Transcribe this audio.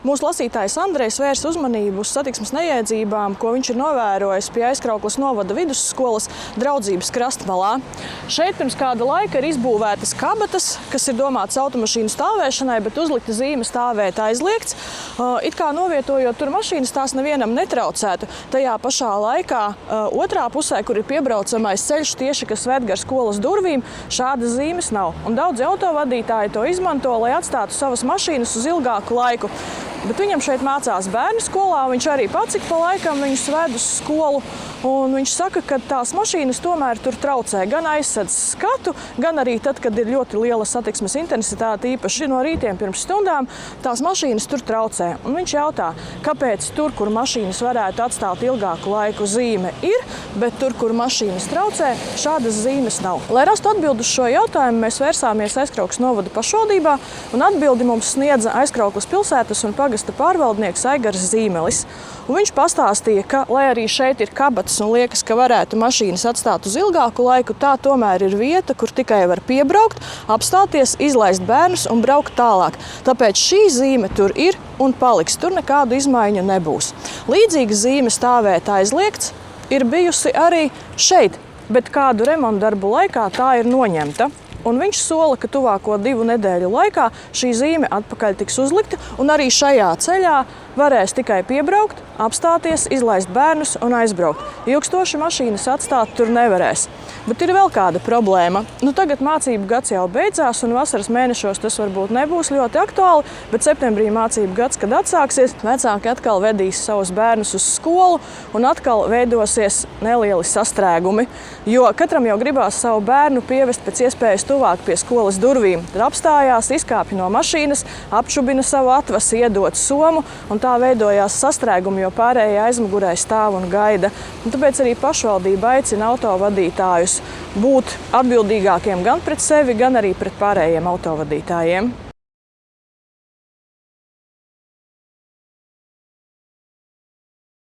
Mūsu lasītājs Andrejs vērs uzmanību uz satiksmes neiedzībām, ko viņš ir novērojis pie Aizkraukles novada vidusskolas Draudzības krastmalā. Šeit pirms kāda laika ir izbūvētas kabatas, kas ir domātas automašīnu stāvēšanai, bet uzlikta zīme stāvēt aizliegts. It kā novietojot tur mašīnas, tās nevienam netraucētu. Tajā pašā laikā otrā pusē, kur ir piebraucamais ceļš tieši, kas ved gar skolas durvīm, šādas zīmes nav. Un daudzi autovadītāji to izmanto, lai atstātu savas mašīnas uz ilgāku laiku. Bet viņam šeit mācās bērnu skolā, viņš arī pats ik pa laikam viņus ved uz skolu, un viņš saka, ka tās mašīnas tomēr tur traucē. Gan aizsedz skatu, gan arī tad, kad ir ļoti liela satiksmes intensitāte, īpaši no rītiem pirms stundām, tās mašīnas tur traucē. Un viņš jautā, kāpēc tur, kur mašīnas varētu atstāt ilgāku laiku, zīme ir, bet tur, kur mašīnas traucē, šādas zīmes nav. Lai rastu atbildi uz šo jautājumu, mēs vērsāmies Aizkraukles novada pašvaldībā, un atbildi mums sniedza Aizkraukles pilsētas un pagasta pārvaldnieks Aigars Zīmelis. Un viņš pastāstīja, ka, lai arī šeit ir kabatas un liekas, ka varētu mašīnas atstāt uz ilgāku laiku, tā tomēr ir vieta, kur tikai var piebraukt, apstāties, izlaist bērnus un braukt tālāk. Tāpēc šī zīme tur ir un paliks. Tur nekādu izmaiņu nebūs. Līdzīga zīme stāvēt aizliegts ir bijusi arī šeit, bet kādu remontu darbu laikā tā ir noņemta. Un viņš sola, ka tuvāko 2 nedēļu laikā šī zīme atpakaļ tiks uzlikta, un arī šajā ceļā varēs tikai piebraukt, apstāties, izlaist bērnus un aizbraukt. Ilgstoši mašīnas atstāt tur nevarēs. Bet ir vēl kāda problēma. Tagad mācību gads jau beidzās, un vasaras mēnešos tas varbūt nebūs ļoti aktuāli, bet septembrī mācību gads, kad atsāksies, vecāki atkal vedīs savus bērnus uz skolu, un atkal veidosies nelieli sastrēgumi. Jo katram jau gribās savu bērnu pievest pēc iespējas tuvāk pie skolas durvīm. Tad apstājās, izkāpj no mašīnas, apšubina savu atvasi, iedod somu, un tā veidojās sastrēgumi, jo pārējie aizmugurē stāv un gaida. Un tāpēc arī pašvaldība aicina autovadītājus būt atbildīgākiem gan pret sevi, gan arī pret pārējiem autovadītājiem.